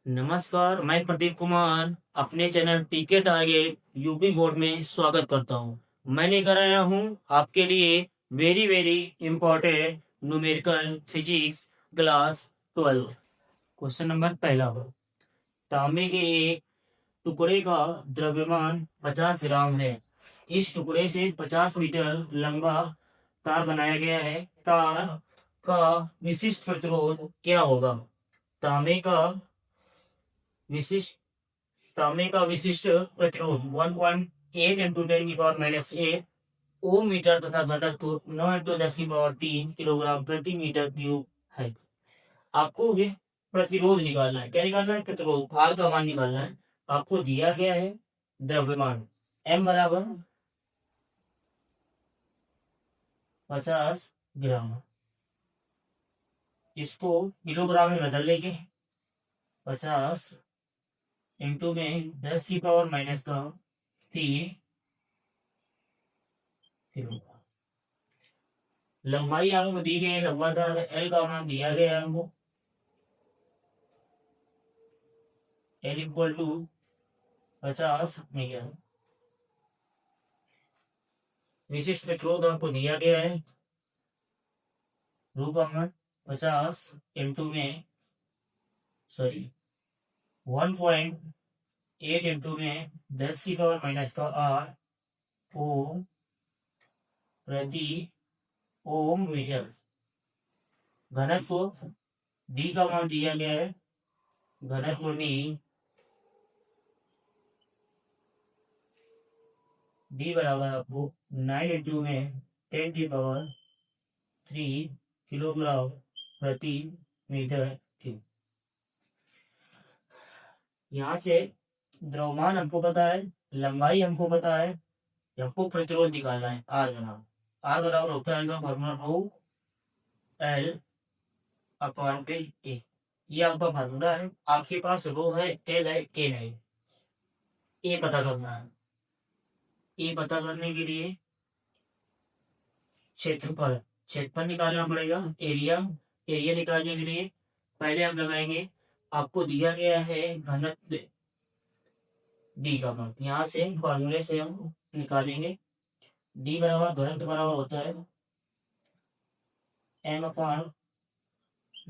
नमस्कार, मैं प्रदीप कुमार अपने channel PK target UP board में स्वागत करता हूँ। मैं लेकर आया हूँ आपके लिए very very important numerical physics class 12। Question number पहला हो, तांबे के एक टुकड़े का द्रव्यमान 50 ग्राम है। इस टुकड़े से 50 मीटर लंबा तार बनाया गया है। तार का विशिष्ट प्रतिरोध क्या होगा? तांबे का विशिष्ट तांबे का विशिष्ट प्रतिरोध 1.8 इंटू 10⁻⁻8 ओम मीटर तथा घनत्व 9 इंटू 10⁻³ किलोग्राम प्रति मीटर क्यूब है। आपको ये प्रतिरोध निकालना है। क्या निकालना है? प्रतिरोध, भार का मान निकालना है। आपको दिया गया है द्रव्यमान m बराबर 50 ग्राम। इसको किलोग्राम में बदल लेंगे। 50 इंटू में 10⁻³ किलोग्राम। लंबाई आपको दी गई है, लंबा तार एल का मान दिया गया है हमको। L equal to 50 metre. विशिष्ट प्रतिरोध आपको दिया गया है, रू का मान 50 इंटू में 1.8 इंटू में 10⁻⁻8 ओम प्रति ओम मीटर। घनत्व डी का मान दिया गया है, घनत्व डी बराबर आपको 9 इंटू में 10⁻³ किलोग्राम प्रति मीटर क्यूब। यहाँ से द्रव्यमान हमको पता है, लंबाई हमको पता है, हमको प्रतिरोध निकालना है। आर बराबर होता है फॉर्मूला रो एल अपॉन पे ए। ये आपका फार्मूला है। आपके पास रो है, एल है, के नहीं। ए पता करना है। ए पता करने के लिए क्षेत्रफल निकालना पड़ेगा। एरिया निकालने के लिए पहले हम लगाएंगे, आपको दिया गया है घनत्व डी का मान। यहाँ से फॉर्मूले से हम निकालेंगे। डी बराबर घनत्व बराबर होता है एम अपॉन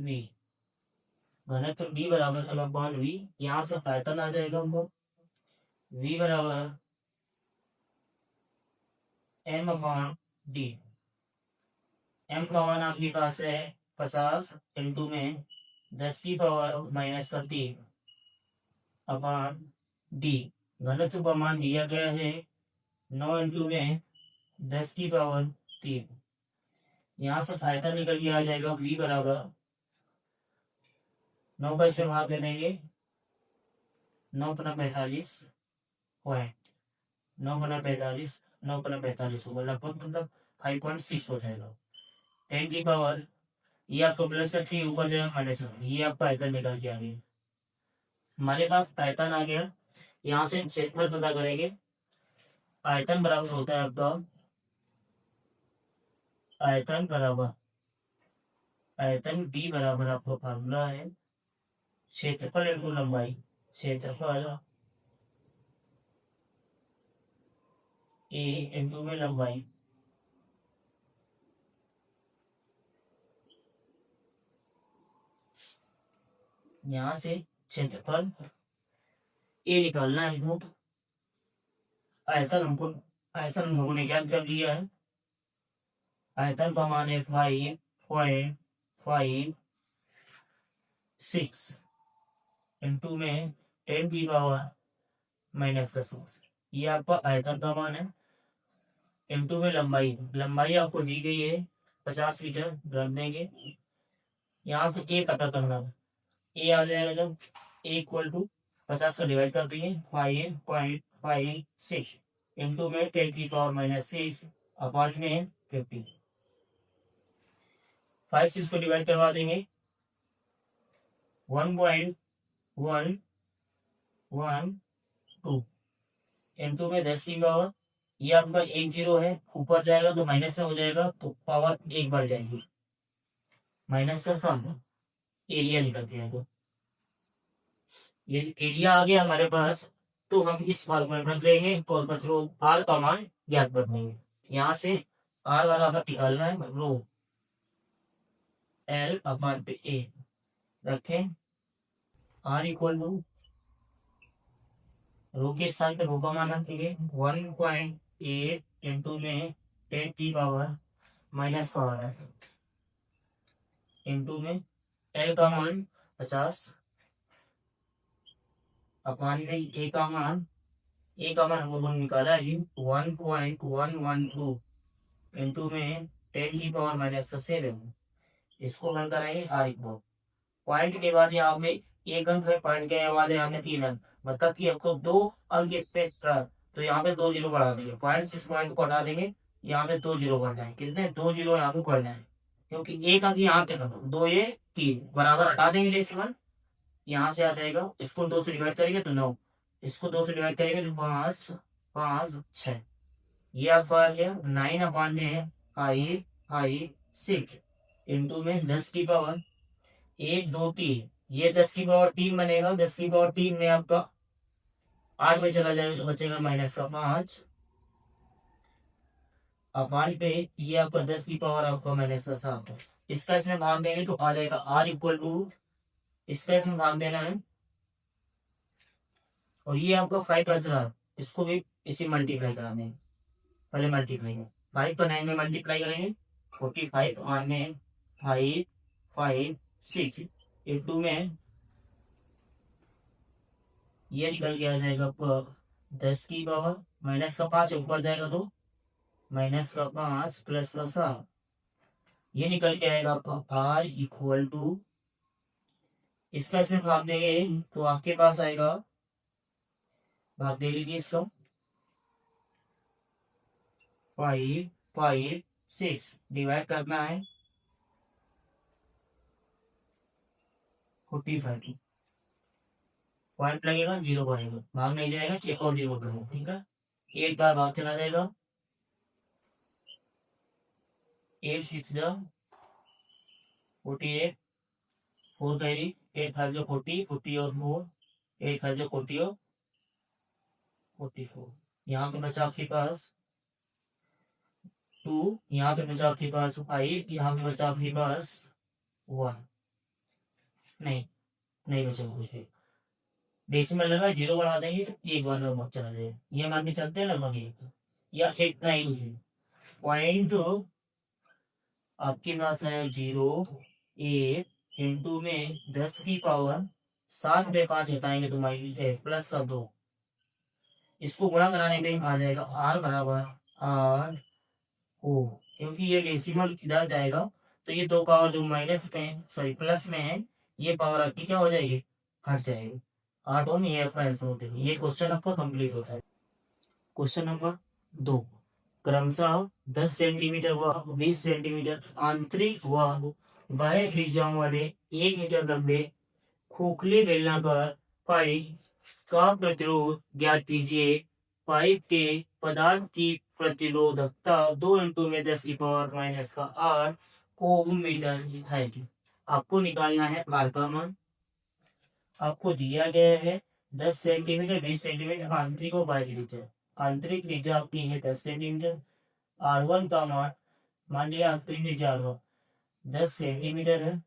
वी। घनत्व डी बराबर एम अपॉन वी। यहाँ से आयतन आ जाएगा हमको, वी बराबर एम अपॉन डी। एम का मान आपके पास है 50 इंटू में 10⁻³ अपॉन डी। घनत्व का मान दिया गया है 9 इंटू में 10⁻³। यहाँ से फायदा निकल के आ जाएगा, वी बराबर 9 का इसमें भाग दे देंगे, 9 × 45 पॉइंट 9 × 45 9 × 45 होगा, लगभग मतलब 5.6 हो जाएगा। 10 की पावर ये आपको प्लस का 3 ऊपर जाएगा माइनस का, ये आपका आयतन निकल के आ गया। हमारे पास आयतन आ गया। यहाँ से क्षेत्रफल पता करेंगे। आयतन बराबर होता है आपका आयतन बी बराबर आपका फार्मूला है क्षेत्रफल इंटू लंबाई। क्षेत्रफल ए इंटू में लंबाई। यहाँ से क्षेत्रफल ए निकालना है हमको। आयतन हम लोगों ने क्या कर लिया है, आयतन का मान है 5.56 इंटू में 10⁻⁻⁻। ये आपका आयतन का मान है। इंटू में लंबाई आपको दी गई है 50 मीटर। रख देंगे। यहाँ से ए पता करना है। ए आ जाएगा जब ए इक्वल टू 50 का डिवाइड कर दिए 5.56 इंटू में 10⁻⁻6 अपॉन में 50। 5 6 को डिवाइड करवा देंगे 1.112 इंटू में 10 की पावर। ये आपका 1 0 है, ऊपर जाएगा तो माइनस में हो जाएगा, तो पावर 1 बढ़ जाएगी। माइनस का सम एरिया निकल के आएगा। ये एरिया आ गया हमारे पास। तो हम इस फॉर्मूला रख लेंगे और मतलब आर का मान ज्ञात कर देंगे। यहाँ से आर वाला का निकालना है रो एल अपॉन पे ए रखें। आर इक्वल टू रो के स्थान पे रो का मान रखेंगे 1.8 इंटू में 10 की पावर माइनस का है इंटू में एल का मान 50 अपॉन में ए का मान हम लोगों ने निकाला है 1.112 इंटू में 10 की पावर माइनस 7। इसको हल कराएंगे आर इक्वल पॉइंट के बाद यहाँ में एक अंक है, पॉइंट के बाद यहाँ में 3 अंक, मतलब कि आपको 2 अंक एक्स्ट्रा, तो यहाँ पे 2 जीरो बढ़ा देंगे। पॉइंट से इस पॉइंट को हटा देंगे, यहाँ पे 2 जीरो बढ़ जाए। कितने 2 जीरो यहाँ पे बढ़ जाए, क्योंकि एक अंक यहाँ पे खत्म, 2 ये 3 बराबर हटा देंगे डेसिमल। यहाँ से आ जाएगा, इसको 2 से डिवाइड करेंगे तो 9, इसको 2 से डिवाइड करेंगे तो 5 5 6। ये आपका आ गया 9 अपॉन में आई 6 इंटू में 10 की पावर 1 2 3। ये 10 की पावर 3 बनेगा, 10 की पावर 3 में आपका 8 में चला जाएगा तो बचेगा माइनस का 5 अपॉन पे ये आपका 10 की पावर आपका माइनस का 7 है। इसका इसमें भाग देंगे तो आ जाएगा आर इक्वल टू, इसका इसमें भाग देना है और ये आपका 5 का इसको भी इसी मल्टीप्लाई करा देंगे। पहले मल्टीप्लाई 5 को 9 में मल्टीप्लाई करेंगे 45 और में 5 5 6 इंटू में ये निकल के आ जाएगा 10 की पावर माइनस का 5 ऊपर जाएगा तो माइनस का 5 प्लस का 7। ये निकल के आएगा आपका आर इक्वल टू, इसका इसमें भाग देंगे तो आपके पास आएगा, भाग दे लीजिए इसको 5 5 6 डिवाइड करना है 45। पॉइंट लगेगा 0 बनेगा, भाग नहीं जाएगा, एक और 0 बनेगा। ठीक है, एक बार भाग चला जाएगा 8 6 48 4 कैरी 8 5 जो 40 40 और 4 8 5 जो 40 और 44। यहाँ पे बचा आपके पास 2, यहाँ पे बचा आपके पास 5, यहाँ पे बचा आपके पास 1। नहीं बचा कुछ, डेसिमल लगा 0 बढ़ा देंगे तो एक बार में भाग चला जाएगा। ये मान के चलते हैं लगभग एक या इतना ही पॉइंट आपके पास है 0 1 इंटू में 10 की पावर 7 पे 5 हटाएंगे तो प्लस का 2, इसको गुणा कराने पे आ जाएगा आर बराबर आर ओ, क्योंकि ये डेसिमल इधर जाएगा तो ये 2 पावर जो माइनस में सॉरी प्लस में है ये पावर आपकी क्या हो जाएगी, हट जाएगी। 8 और ये आपका आंसर होता है। ये क्वेश्चन आपका कंप्लीट होता है। क्वेश्चन नंबर 2, क्रमशः 10 सेंटीमीटर व 20 सेंटीमीटर आंतरिक व बाह्य त्रिज्याओं वाले 1 मीटर लंबे खोखले बेलनाकार पाइप का प्रतिरोध ज्ञात कीजिए। पाइप के पदार्थ की प्रतिरोधकता 2 इंटू में 10 की पावर माइनस का 8 ओम मीटर है। आपको निकालना है आर का मान। आपको दिया गया है 10 सेंटीमीटर 20 सेंटीमीटर आंतरिक और बाह्य त्रिज्या। आंतरिक त्रिज्या आपकी है 10 सेंटीमीटर। R1 का मान लिया आंतरिक त्रिज्या R1 10 सेंटीमीटर है।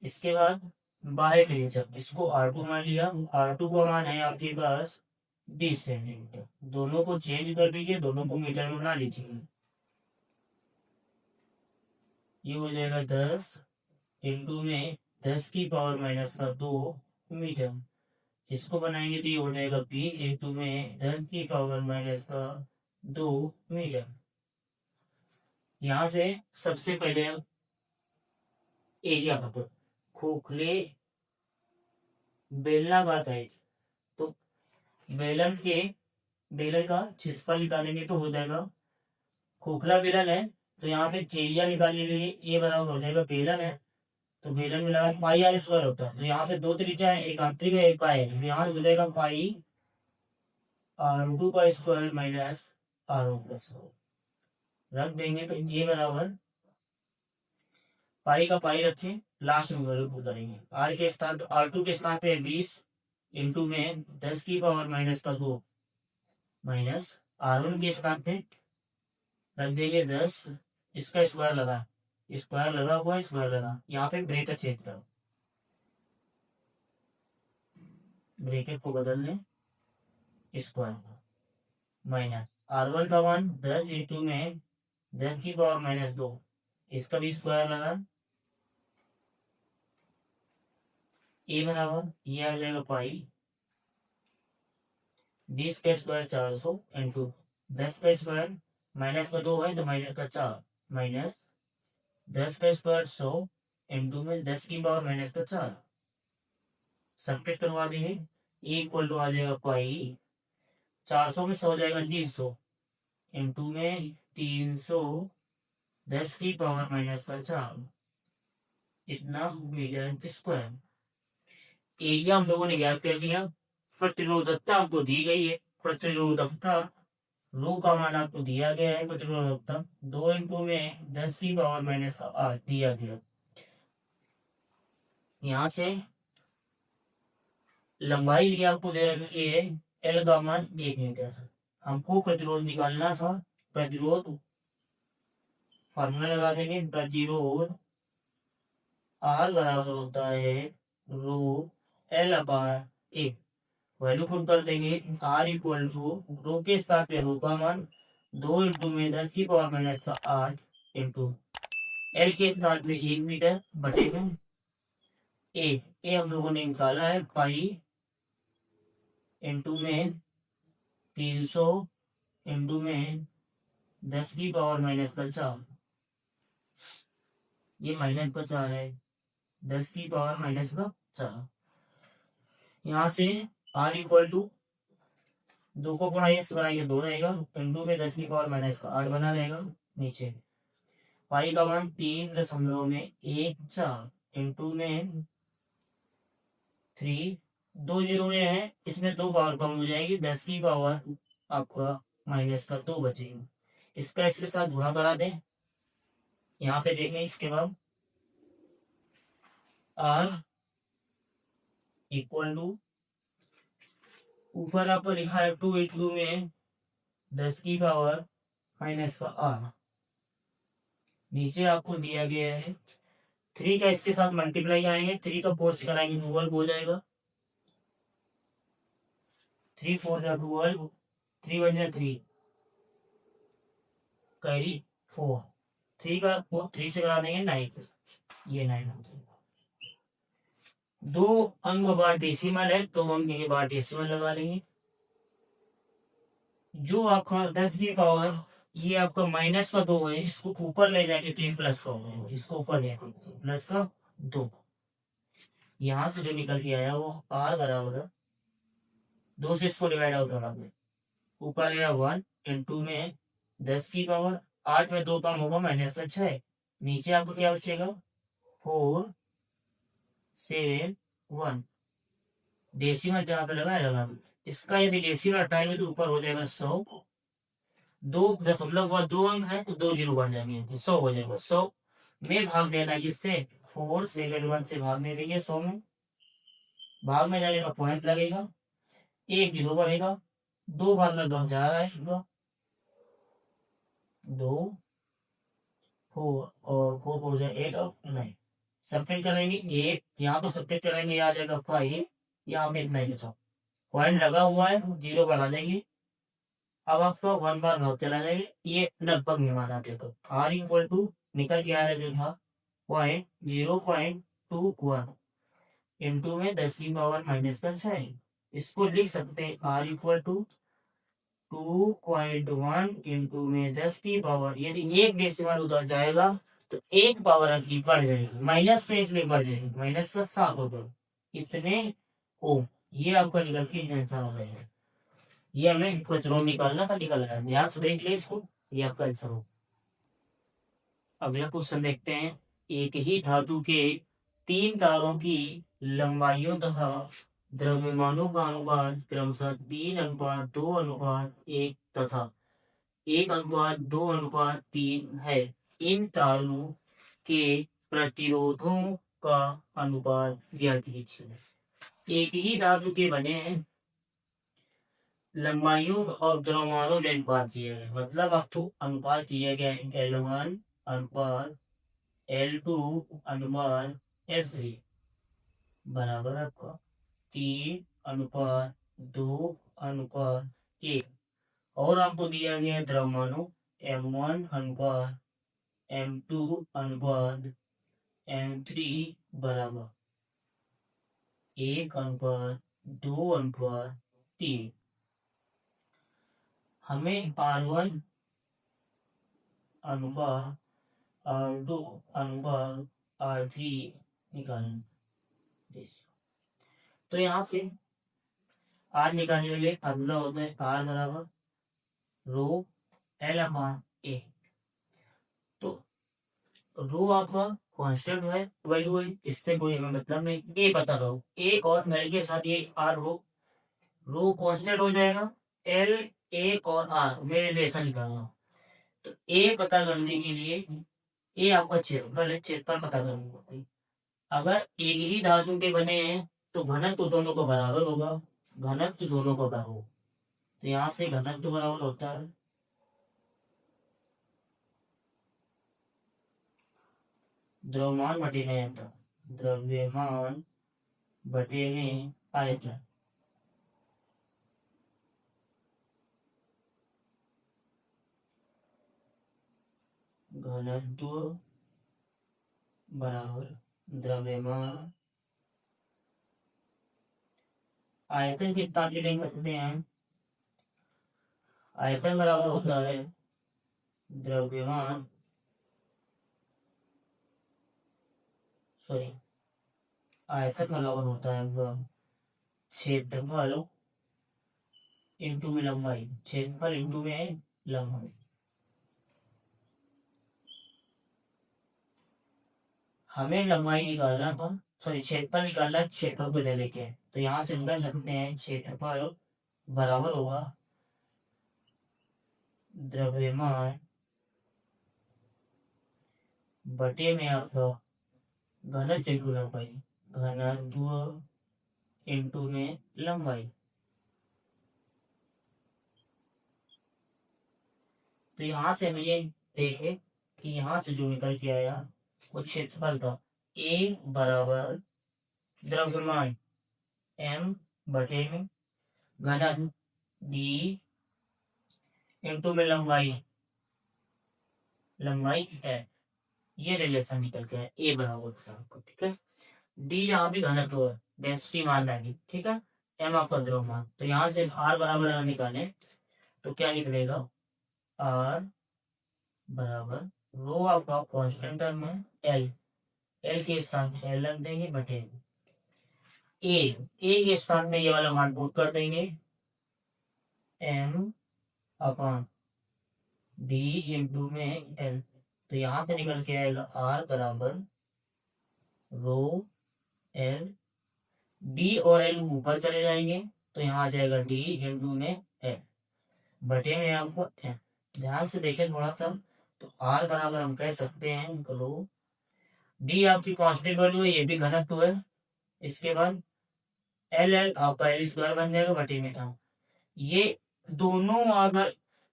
इसके बाद बाह्य त्रिज्या इसको R2 मान लिया, R2 का मान है आपके पास 20 सेंटीमीटर। दोनों को चेंज कर दीजिए, दोनों को मीटर में बना लीजिए। ये हो जाएगा 10 इंटू में 10 की पावर माइनस का 2 मीटर। इसको बनाएंगे तो ये हो जाएगा 20 इंटू में 10 की पावर माइनस का 2 मीटर। यहाँ से सबसे पहले एरिया पता, खोखले बेलनाकार टाइप, तो बेलन का क्षेत्रफल निकालेंगे तो हो जाएगा, खोखला बेलन है तो यहाँ पे एरिया निकालने के लिए ये बराबर हो जाएगा, बेलन है तो बेलन में लगा पाई आर स्क्वायर होता है। तो यहाँ पे 2 त्रिज्या है, एक आंतरिक है एक बाह्य है, यहाँ हो जाएगा पाई R2 का स्क्वायर माइनस R1 प्लस रख देंगे तो ये बराबर पाई का पाई रखे, लास्ट में वैल्यू पुट करेंगे। R2 के स्थान पे 20 इंटू में 10 की पावर माइनस का 2 माइनस R1 के स्थान पे रख देंगे 10, इसका स्क्वायर लगा, स्क्वायर लगा हुआ, स्क्वायर लगा, यहाँ पे ब्रैकेट चेंज करो, ब्रैकेट को बदल लें, स्क्वायर माइनस R1 का 1 10 इंटू में 10 की पावर माइनस 2, इसका भी स्क्वायर लगा, ए बराबर ये आ जाएगा पाई 20 का स्क्वायर 400 इंटू 10 का स्क्वायर माइनस का 2 है तो माइनस का 4 माइनस 10 का स्क्वायर 100 इंटू में 10 की पावर माइनस का 4, सब्ट्रैक्ट करवा देंगे, ए इक्वल टू आ जाएगा पाई 400 में 100 हो जाएगा 300 इंटू में 300 10 की पावर माइनस का 4, इतना मीटर स्क्वायर। एरिया हम लोगों ने ज्ञात कर लिया, प्रतिरोधकता आपको दी गई है, प्रतिरोधकता रो का मान आपको दिया गया है, प्रतिरोधकता 2 इंटू में 10 की पावर माइनस 8 दिया गया। यहाँ से लंबाई भी आपको दे रखी है, एल का मान 1 मीटर, हमको प्रतिरोध निकालना था, प्रतिरोध फॉर्मूला लगा देंगे, प्रतिरोध आर बराबर होता है रो एल अपार ए, वैल्यू पुट कर देंगे, आर इक्वल टू रो के साथ रो का मान 2 इंटू में 10 की पावर माइनस 8 इंटू एल के साथ में 1 मीटर बटे में ए हम लोगों ने निकाला है पाई इंटू में 300 इंटू में 10 की पावर माइनस का 4, ये माइनस का 4 है, 10 की पावर माइनस का 4। यहाँ से R इक्वल टू 2 को बनाएंगे 2 रहेगा, इंटू में 10 की पावर माइनस का 8 बना रहेगा, नीचे पाई का मान 3.14 इंटू में 3, 2 जीरो में है, इसमें 2 पावर कम हो जाएगी, 10 की पावर आपका माइनस का 2 बचेगी, इसका इसके साथ गुणा करा दें, यहाँ पे देखें, इसके बाद R इक्वल टू ऊपर आपको लिखा है 2 इंटू में 10 की पावर माइनस का 8, नीचे आपको दिया गया है 3 का इसके साथ मल्टीप्लाई आएंगे, 3 का 4 से कराएंगे 12 हो जाएगा, 3 4 जा 12, 3 1 जा 3 कैरी 4, 3 का 3 से करा देंगे 9, ये 9 हो जाएगा। 2 अंक बार डेसिमल है, 2 अंक के बाद डेसिमल लगा लेंगे, जो आपका 10 की पावर ये आपका माइनस का 2 है, इसको ऊपर ले जाके तो प्लस का होगा, इसको ऊपर ले प्लस का 2, यहाँ से जो निकल के आया वो R बराबर 2 से इसको डिवाइड आउट करा दे, ऊपर आया 1 इंटू में 10 की पावर 8 में 2 कम होगा माइनस का 6, नीचे आपको क्या बचेगा 4 7 1, डेसिमल जहाँ पे लगा, इसका यदि डेसिमल हटाएंगे तो ऊपर हो जाएगा 100, 2.2 अंक है तो 2 जीरो बन जाएंगे, 100 हो जाएगा, 100 में भाग देना है, जिससे 4 7 1 से भागने देंगे, 100 में भाग में जाएगा पॉइंट लगेगा, 1 जीरो बढ़ेगा, 2 भाग में 2 जा रहा है, 2 4 और 4 हो जाए 8 और 9, सब्ट्रैक्ट करेंगे, 1 यहाँ पे सब्ट्रैक्ट करेंगे आ जाएगा 5, यहाँ पे इतना ही बचा, पॉइंट लगा हुआ है, 0 बढ़ा देंगे, अब आपका 1 बार भाग चला जाएगा, ये लगभग नहीं माना देखो, R इक्वल टू निकल के आया जो था 0.21 इंटू में 10 की पावर माइनस का 6, इसको लिख सकते हैं R इक्वल टू 2.1 इंटू में 10 की पावर, यदि एक डेसिमल उधर जाएगा तो एक पावर आपकी बढ़ जाएगी, माइनस में इसलिए बढ़ जाएगी, माइनस का 7 होगा, इतने ओम, ये आपका निकल के आंसर हो जाएगा, ये हमें प्रतिरोध निकालना था, निकल रहा है, ध्यान से देख ले इसको, ये आपका आंसर हो। अगला क्वेश्चन देखते हैं, एक ही धातु के 3 तारों की लंबाइयों तथा द्रव्यमानों का अनुपात क्रमशः 3:2:1 तथा 1:2:3 है, इन तारों के प्रतिरोधों का अनुपात ज्ञात कीजिए। एक ही धातु के बने लंबाइयों और द्रव्यमानों का अनुपात दिया गया, मतलब आपको अनुपात दिया गया है L1 अनुपात L2 अनुपात S3 बराबर आपका 3:2 अनुपात 1। और आपको दिया गया द्रव्यमानों M1 अनुपात M2 अनुपात M3 बराबर 1:2:3। हमें R1 अनुपात R2 अनुपात R3 निकालना। तो यहाँ से R निकालने के लिए अगला होता है R बराबर रो L/A। तो रो आपका कांस्टेंट है, वैल्यू है, इससे कोई हमें मतलब नहीं। ये पता करो एक और मेल के साथ ये R रो कांस्टेंट हो जाएगा। L एक और R में रिलेशन निकालना। तो A पता करने के लिए ये आपका क्षेत्रफल है, क्षेत्रफल पता करना। अगर एक ही धातु के बने हैं तो घनत्व दोनों को बराबर होगा, घनत्व दोनों को बराबर होगा। तो यहाँ से घनत्व बराबर होता है द्रव्यमान बटे में आयतन, द्रव्यमान बटे में आयतन। घनत्व बराबर द्रव्यमान आयतन किस तरह से लिख सकते हैं? आयतन बराबर होता है द्रव्यमान आयतन बराबर होता है क्षेत्रफल इंटू में लंबाई, क्षेत्रफल इंटू में लंबाई। हमें लंबाई निकालना था, क्षेत्रफल निकालना, क्षेत्रफल को ले लेके। तो यहाँ से हम कह सकते हैं क्षेत्रफल बराबर होगा द्रव्यमान बटे में आपका घनत्व इंटू लंबाई, घनत्व इंटू में लंबाई। तो यहाँ से हम ये देखे कि यहाँ से जो निकल के आया वो क्षेत्रफल था A बराबर द्रव्यमान M बटे में घनत्व D इंटू में लंबाई है। ये रिलेशन निकल के है A बराबर आपको, ठीक है। D यहाँ भी घनत्व है, डेंसिटी मान लेंगे, ठीक है। M आपका द्रव्यमान। तो यहाँ से R बराबर निकाले तो क्या निकलेगा? R बराबर रो आपका कांस्टेंट टर्म है L के स्थान पे L रख देंगे बटे A के स्थान में ये वाला मान पुट कर देंगे M/D इंटू में L। तो यहाँ से निकल के आएगा R बराबर रो L, D और L ऊपर चले जाएंगे तो यहाँ आ जाएगा D इंटू में L बटे में आपको M। ध्यान से देखें थोड़ा सा, तो R बराबर हम कह सकते हैं रो D आपकी कांस्टेंट वैल्यू है, ये भी घनत्व है। इसके बाद L आपका L स्क्वायर बन जाएगा बटे में था। ये दोनों अगर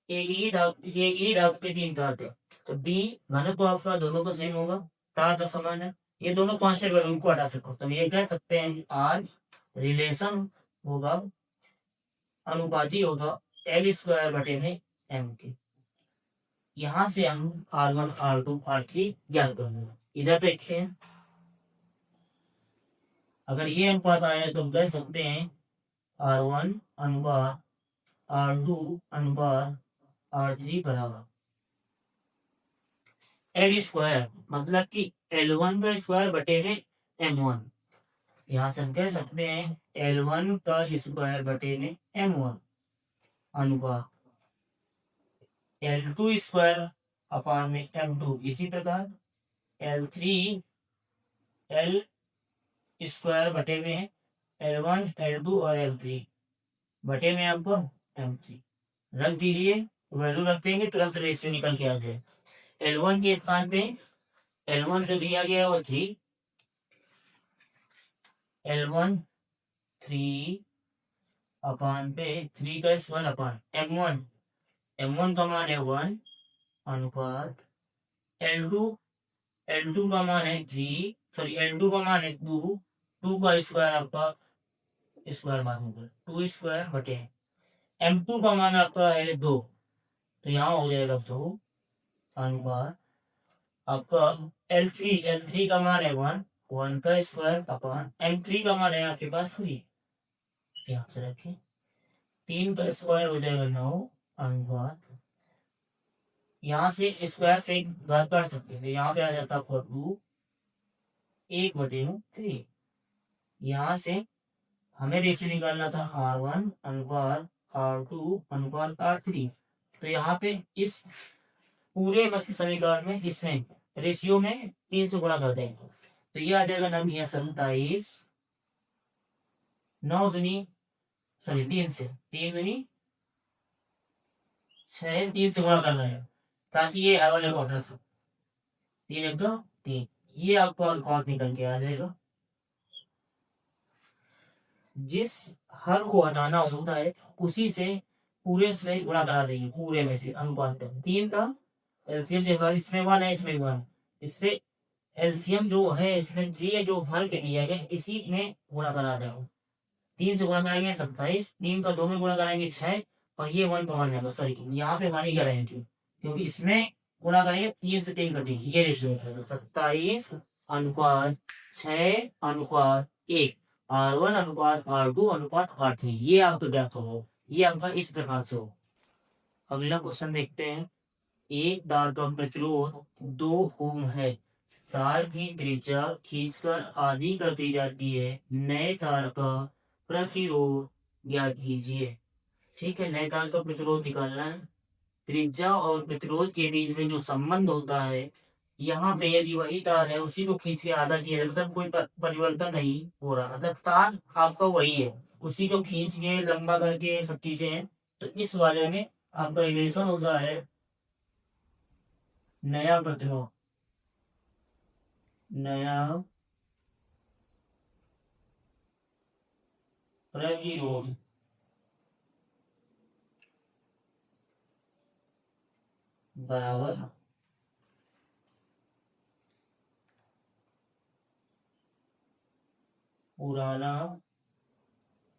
एक ही धातु के तीन धातु तो D घनत्व आपका दोनों को सेम होगा, तार समान है। ये दोनों कांस्टेंट वैल्यू को हटा सकते, तो ये कह सकते हैं कि R रिलेशन होगा, अनुपाती होगा L स्क्वायर बटे में M के। यहाँ से हम R1 R2 R3 ज्ञात करेंगे। इधर देखते हैं, अगर ये अनुपात आया तो कह सकते हैं R1 अनुपात R2 अनुपात R3 बराबर L स्क्वायर, मतलब कि L1 का स्क्वायर बटे में M1। यहाँ से हम कह सकते हैं L1 का स्क्वायर बटे में M1 अनुपात L2 स्क्वायर अपान में M2। इसी प्रकार L3 L स्क्वायर बटे में L1 L2 और L3 बटे में आपको M3 रख दीजिए, वैल्यू रख देंगे तुरंत रेशियो निकल के आ जाए। L1 के स्थान पे L1 जो दिया गया है वो 3, L1 3 अपान पे 3 का स्क्वायर अपान M1 का मान है 1 अनुपात L2 का मान है 3, सॉरी L2 का मान है 2 का स्क्वायर आपका स्क्वायर मान होगा 2 स्क्वायर बटे M2 का मान आपका है 2, तो यहाँ हो जाएगा 2 अनुपात आपका L3 का मान है 1 का स्क्वायर अपान M3 का मान है आपके पास 3, ध्यान से रखें 3 का स्क्वायर हो जाएगा 9 अनुपात यहाँ से स्क्वायर से एक बात कर सकते थे, यहाँ पे आ जाता है 2 1/3। यहाँ से हमें रेशियो निकालना था R1 अनुपात R2 अनुपात R3, तो यहाँ पे इस पूरे समीकरण में इसमें रेशियो में 3 से गुणा कर देंगे, तो ये आ जाएगा 27 9 दूनी सॉरी 3 से 3 दूनी 6 3 से गुणा करना है ताकि ये वाले को हटा सकते 3 1 3, ये आपको अल्फाज निकल के आ जाएगा। जिस हर को हटाना होता है उसी से पूरे से गुणा करा देंगे, पूरे में से अनुपात 3 का एलसीएम देखा, इसमें 1 है इसमें 1, इससे एलसीएम जो है इसमें ये जो हल के लिया गया इसी में गुणा करा देंगे। 3 से गुणा कराएंगे 27, 3 का 2 में गुणा कराएंगे 6 और ये 1 पकड़ जाएगा, सॉरी यहाँ पे 1 ही कराएंगे क्योंकि इसमें गुणा करेंगे 3 से 3 कटेंगे, ये रेशियो है 27 अनुपात 6 अनुपात 1 R1 अनुपात R2 अनुपात R3, ये आपको ज्ञात हो, ये आपका इस प्रकार से हो। अगला क्वेश्चन देखते हैं, एक तार का प्रतिरोध 2 ओम है, तार की त्रिज्या खींचकर आधी कर दी जाती है, नए तार का प्रतिरोध ज्ञात कीजिए। ठीक है, नए तार का प्रतिरोध निकालना है। त्रिज्या और प्रतिरोध के बीच में जो संबंध होता है, यहाँ पे यदि वही तार है उसी को खींच के आधा किया मतलब कोई परिवर्तन नहीं हो रहा, मतलब तार आपका वही है, उसी को खींच के लंबा करके सब चीजें हैं, तो इस वाले में आपका रिलेशन होता है नया प्रतिरोध, नया प्रतिरोध बराबर पुराना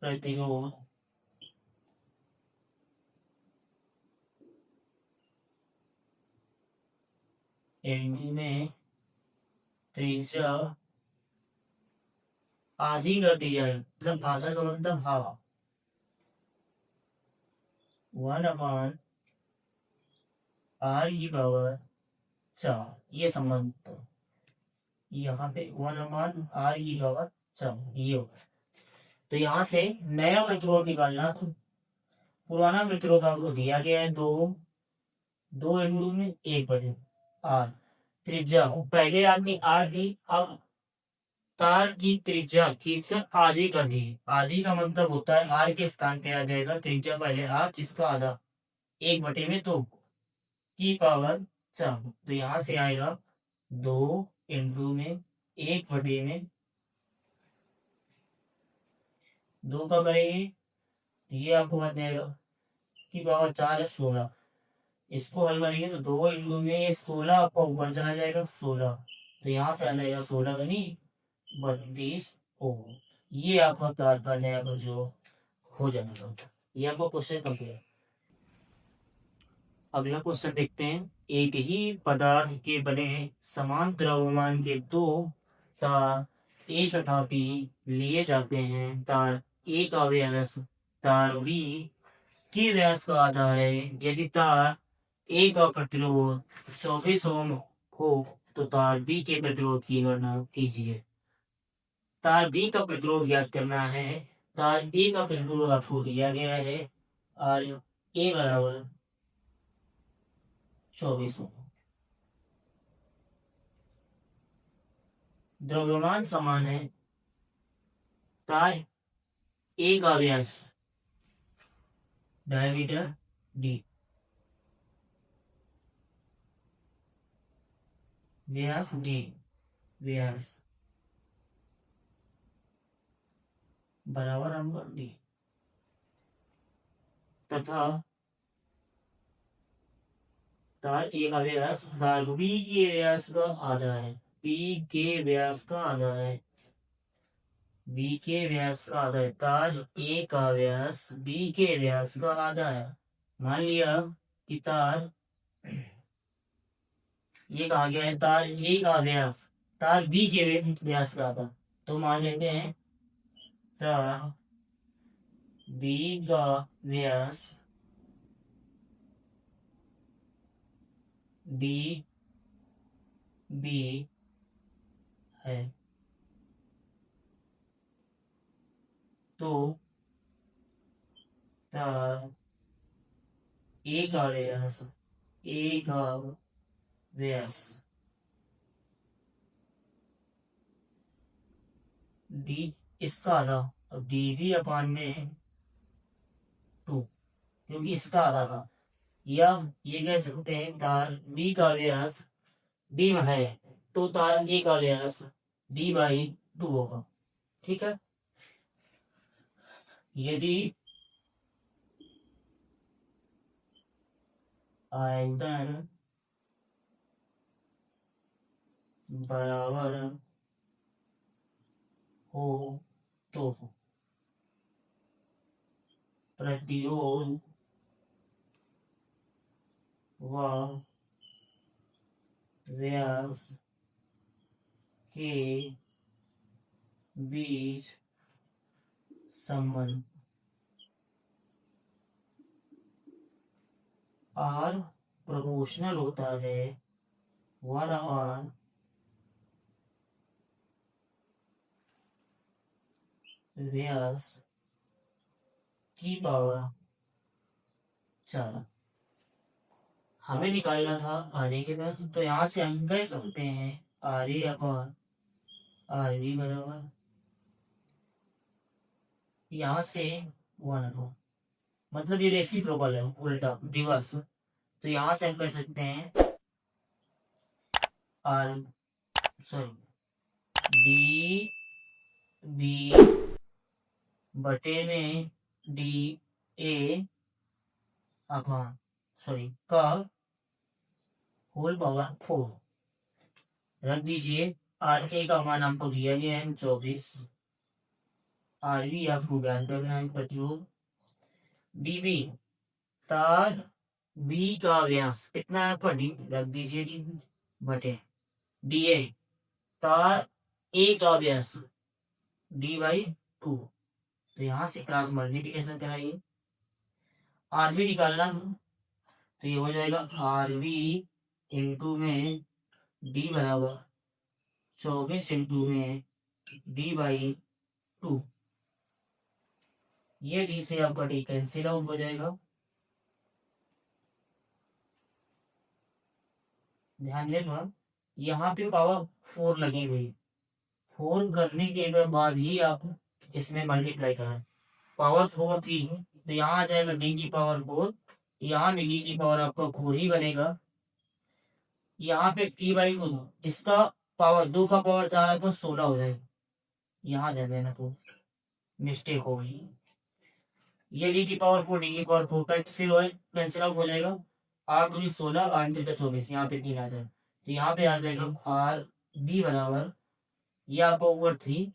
प्रतिरोध में त्रिज्या आधी कर दी जाए, मतलब आधा का मतलब हाफ 1/r की पावर 4, ये संबंध यहाँ पे 1/r की पावर 4 ये होगा। तो यहाँ से नया प्रतिरोध निकालना, तो पुराना प्रतिरोध आपको दिया गया है 2 इंटू में 1/r, त्रिज्या पहले आपने आर दी, अब तार की त्रिज्या खींचकर आधी कर दी, आधी का मतलब होता है आर के स्थान पे आ जाएगा त्रिज्या पहले आर जिसका आधा 1/2 की पावर 4, तो यहाँ से आएगा 2 इंटू में 1/2 2 का करेंगे, ये आपको बन जाएगा की पावर 4 है 16, इसको हल करेंगे तो 2 इंटू में ये 16 आपका ऊपर चला जाएगा 16, तो यहाँ से आ जाएगा 16 का नहीं 32 ओम, ये आपका तार का नया जो हो जाएगा। ये आपका क्वेश्चन कंप्लीट। अगला क्वेश्चन देखते हैं, एक ही पदार्थ के बने समान द्रव्यमान के 2 तार एक तथा बी लिए जाते हैं, तार ए का व्यास तार बी के व्यास का आधा है, यदि तार ए का प्रतिरोध 24 ओम हो तो तार बी के प्रतिरोध की गणना कीजिए। तार बी का प्रतिरोध ज्ञात करना है, तार ए का प्रतिरोध आपको दिया गया है और ए बराबर 24 ओम, द्रव्यमान समान है, तार ए का व्यास डायमीटर डी, व्यास डी, व्यास बराबर नंबर डी, तथा तार ए का व्यास तार बी के व्यास का आधा है, बी के व्यास का आधा है, बी के व्यास का आधा है, तार ए का व्यास बी के व्यास का आधा है। मान लिया कि तार ये कहा गया है तार ए का व्यास तार बी के व्यास का आधा, तो मान लेते हैं तार बी का व्यास डी बी है, तो तार ए का व्यास डी इसका आधा, अब डी भी अपान में 2, क्योंकि इसका आधा था, या ये कह सकते हैं तार बी का व्यास डी में है, तो तार ए का व्यास डी बाई 2 होगा। ठीक है, यदि आयतन बराबर हो तो प्रतिरोध व व्यास के बीच संबंध आर प्रोपोर्शनल होता है 1/, व्यास की पावर 4। हमें निकालना था आर ए के पास, तो यहाँ से हम कह सकते हैं R A upon R B बराबर यहाँ से 1/, मतलब ये रेसिप्रोकल है, उल्टा रिवर्स, तो यहाँ से हम कह सकते हैं आर सॉरी डी बी बटे में डी ए अपॉन सॉरी का होल पावर 4 रख दीजिए। आर ए का मान हमको दिया गया है 24, आर बी आपको ज्ञान करना है प्रतिरोध, डी बी तार बी का व्यास कितना है पर डी रख दीजिए डी बटे डी ए तार ए का व्यास डी बाई 2, तो यहाँ से क्रॉस मल्टीप्लिकेशन कराइए, आर बी निकालना तो ये हो जाएगा आर बी इंटू में डी बराबर 24 इंटू में डी बाई 2, ये डी से आपका डी कैंसिल आउट हो जाएगा। ध्यान देना यहाँ पे पावर 4 लगी हुई, 4 करने के बाद ही आप इसमें मल्टीप्लाई करें, पावर 4 थी तो यहाँ आ जाएगा डी की पावर 4, यहाँ भी डी की पावर आपका 4 ही बनेगा, यहाँ पे टी बाई 2 इसका पावर 2 का पावर 4 तो 16 हो जाएगा, यहाँ दे देना तो मिस्टेक हो गई, ये डी की पावर 4 डी की पावर 4 कैंसिल आउट हो जाएगा, 8 दूनी 16 8 3 24, यहाँ पे 3 आ जाएगा, तो यहाँ पे आ जाएगा आर डी बराबर ये आपको ओवर 3,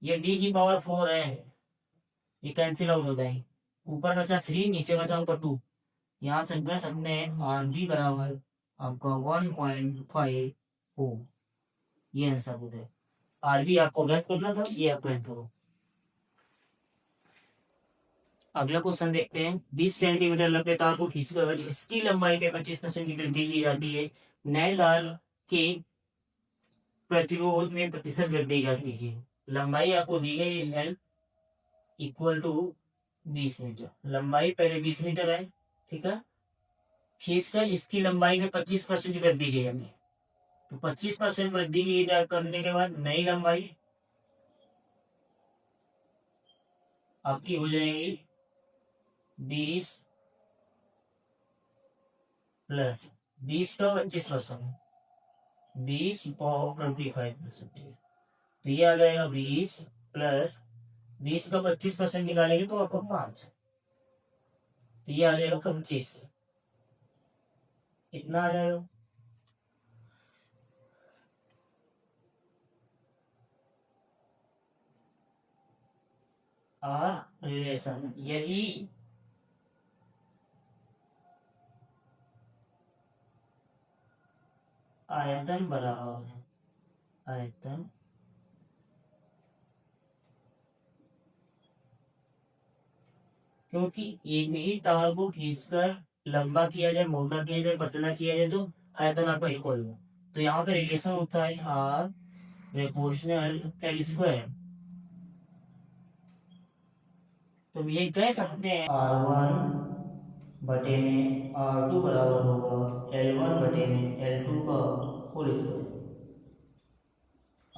ये डी की पावर 4 है, ये कैंसिल आउट हो जाएगी, ऊपर बचा 3 नीचे बचा ऊपर 2, यहाँ से कह सकते हैं आर डी बराबर आपका 1.5 हो, ये आंसर हो गया। आर बी आपको ज्ञात करना था, ये आप ज्ञात करो। अगला क्वेश्चन देखते हैं, 20 सेंटीमीटर लंबे तार को खींचकर इसकी लंबाई में 25% की वृद्धि की जाती है, नए तार के प्रतिरोध में प्रतिशत वृद्धि जाती है। लंबाई आपको दी गई है L इक्वल टू 20 मीटर, लंबाई पहले 20 मीटर है, ठीक है, खींचकर इसकी लंबाई में 25% वृद्धि की हमें, तो 25% वृद्धि की करने के बाद नई लंबाई आपकी हो जाएगी 20 प्लस 20 का 25%, 20/25%। तो ये आ जाएगा 20 प्लस 20 का 25% निकालेंगे तो आपको 5, तो ये आ जाएगा 25। कितना आ जाएगा? रिलेशन यदि आयतन बराबर है, आयतन क्योंकि एक ही तार को खींचकर लंबा किया जाए, मोटा किया जाए, पतला किया जाए तो आयतन आपका इक्वल हो। तो यहाँ पे रिलेशन होता है आर प्रोपोर्शनल एल स्क्वायर। तो ये कह सकते हैं R1/R2 बराबर होगा L1/L2 का होल स्क्वायर।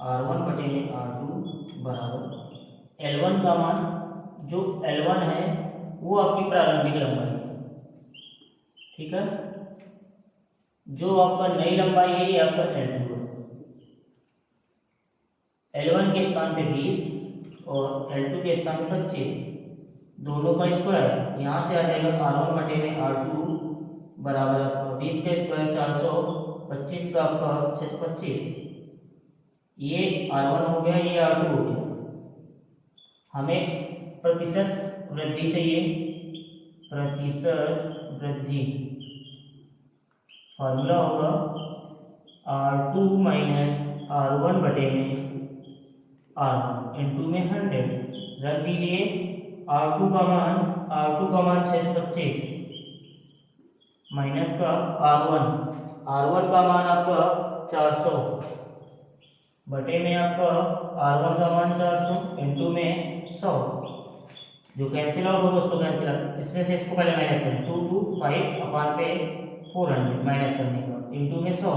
R1/R2 बराबर L1 का मान, जो L1 है वो आपकी प्रारंभिक लंबाई है, ठीक है। जो आपका नई लंबाई है ये आपका L2 है। L1 के स्थान पे 20 और L2 के स्थान पे 25, दोनों का स्क्वायर यहाँ से आ जाएगा R1/R2 बराबर आपका 20 का स्क्वायर 400, 25 का आपका 625। ये R1 हो गया, ये R2 हो गया। हमें प्रतिशत वृद्धि चाहिए, प्रतिशत वृद्धि फॉर्मूला होगा R2 माइनस R1/R1 इंटू में 100। रख दीजिए R2 का मान 625 माइनस का R1 का मान आपका 400 बटे में आपका R1 का मान 400 इंटू में 100। जो कैंसिल आउट होगा उसको कैंसिल आउट, इसमें से इसको पहले माइनस करें, 225 अपान पे 400 माइनस करने का इंटू में 100।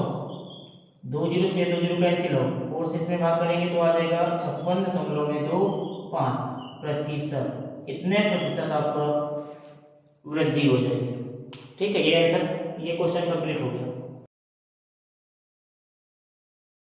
2 जीरो से 2 जीरो कैंसिल हो, 4 से इसमें भाग करेंगे तो आ जाएगा 56.25%। इतने प्रतिशत आपका वृद्धि हो जाएगी, ठीक है। ये आंसर, ये क्वेश्चन कंप्लीट हो गया।